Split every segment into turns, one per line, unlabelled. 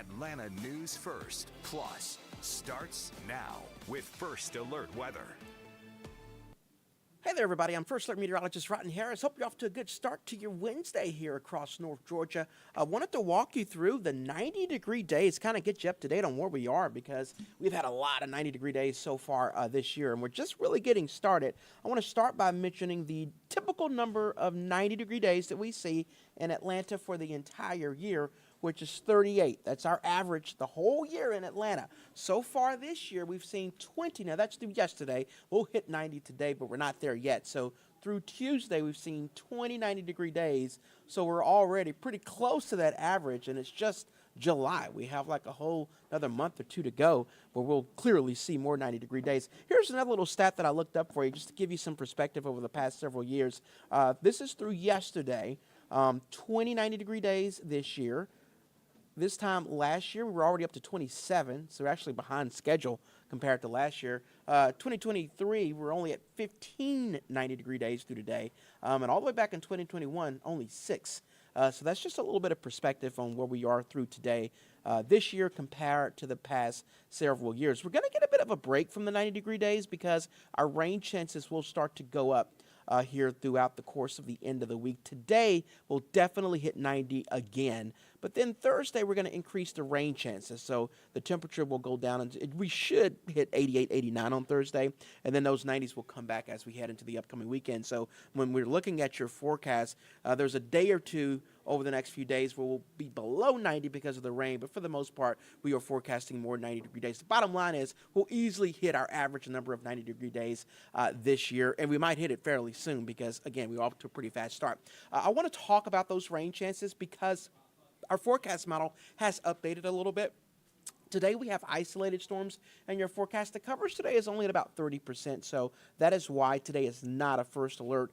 Atlanta News First Plus starts now with First Alert Weather.
Hey there, everybody. I'm First Alert Meteorologist Rodney Harris. Hope you're off to a good start to your Wednesday here across North Georgia. I wanted to walk you through the 90-degree days, kind of get you up to date on where we are because we've had a lot of 90-degree days so far this year, and we're just really getting started. I want to start by mentioning the typical number of 90-degree days that we see in Atlanta for the entire year, which is 38. That's our average the whole year in Atlanta. So far this year, we've seen 20. Now, that's through yesterday. We'll hit 90 today, but we're not there yet. So through Tuesday, we've seen 20 90-degree days. So we're already pretty close to that average, and it's just July. We have like a whole another month or two to go where we'll clearly see more 90-degree days. Here's another little stat that I looked up for you just to give you some perspective over the past several years. This is through yesterday, 20 90-degree days this year. This time last year, we were already up to 27, so we're actually behind schedule compared to last year. 2023, we're only at 15 90-degree days through today, and all the way back in 2021, only 6. So that's just a little bit of perspective on where we are through today this year compared to the past several years. We're going to get a bit of a break from the 90-degree days because our rain chances will start to go up here throughout the course of the end of the week. Today, we'll definitely hit 90 again. But then Thursday, we're going to increase the rain chances. So the temperature will go down. And we should hit 88, 89 on Thursday. And then those 90s will come back as we head into the upcoming weekend. So when we're looking at your forecast, there's a day or two over the next few days where we'll be below 90 because of the rain. But for the most part, we are forecasting more 90-degree days. The bottom line is we'll easily hit our average number of 90-degree days this year. And we might hit it fairly soon because, again, we're off to a pretty fast start. I want to talk about those rain chances because our forecast model has updated a little bit. Today we have isolated storms, and your forecast, the coverage today is only at about 30%, so that is why today is not a first alert.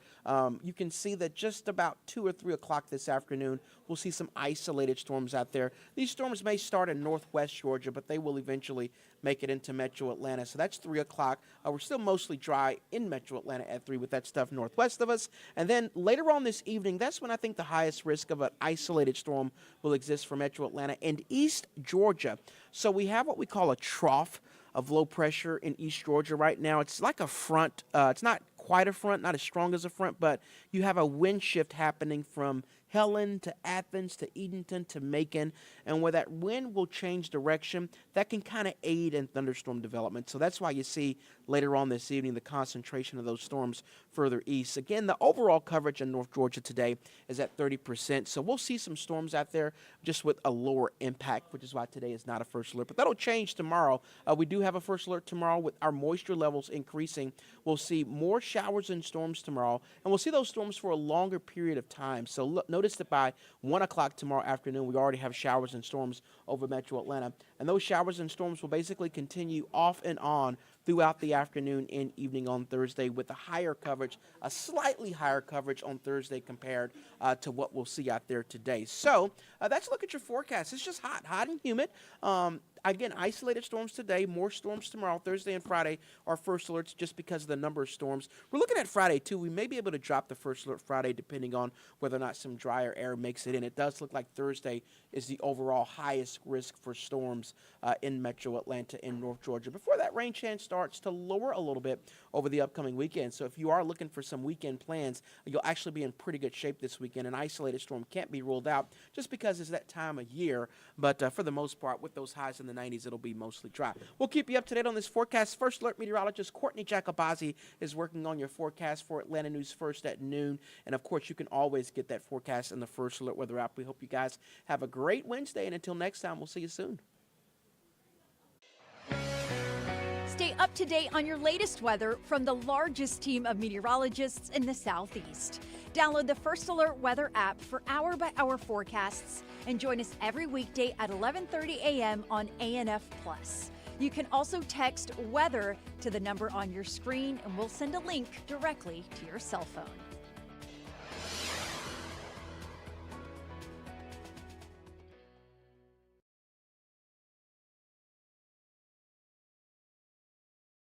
You can see that just about 2 or 3 o'clock this afternoon, we'll see some isolated storms out there. These storms may start in northwest Georgia, but they will eventually make it into metro Atlanta, so that's 3 o'clock. We're still mostly dry in metro Atlanta at 3 with that stuff northwest of us, and then later on this evening, that's when I think the highest risk of an isolated storm will exist for metro Atlanta and east Georgia. So we have what we call a trough of low pressure in East Georgia right now. It's like a front. It's not quite a front, not as strong as a front, but you have a wind shift happening from Helen to Athens to Edenton to Macon, and where that wind will change direction, that can kind of aid in thunderstorm development. So that's why you see later on this evening the concentration of those storms further east. Again, the overall coverage in North Georgia today is at 30%, so we'll see some storms out there just with a lower impact, which is why today is not a first alert. But that'll change tomorrow. We do have a first alert tomorrow with our moisture levels increasing. We'll see more showers and storms tomorrow, and we'll see those storms for a longer period of time. So look, notice that by 1 o'clock tomorrow afternoon, we already have showers and storms over metro Atlanta. And those showers and storms will basically continue off and on throughout the afternoon and evening on Thursday with a higher coverage, a slightly higher coverage on Thursday compared to what we'll see out there today. So that's a look at your forecast. It's just hot and humid. Again, isolated storms today, more storms tomorrow. Thursday and Friday are first alerts just because of the number of storms. We're looking at Friday, too. We may be able to drop the first alert Friday depending on whether or not some drier air makes it in. It does look like Thursday is the overall highest risk for storms in metro Atlanta and North Georgia before that rain chance starts to lower a little bit over the upcoming weekend. So if you are looking for some weekend plans, you'll actually be in pretty good shape this weekend. An isolated storm can't be ruled out just because it's that time of year. But for the most part, with those highs in the 90s, it'll be mostly dry. We'll keep you up to date on this forecast. First Alert meteorologist Courtney Jacobazzi is working on your forecast for Atlanta News First at noon. And, of course, you can always get that forecast in the First Alert weather app. We hope you guys have a great Wednesday, and until next time, we'll see you soon.
Stay up to date on your latest weather from the largest team of meteorologists in the Southeast. Download the First Alert weather app for hour-by-hour forecasts and join us every weekday at 11:30 a.m. on ANF+. You can also text weather to the number on your screen, and we'll send a link directly to your cell phone.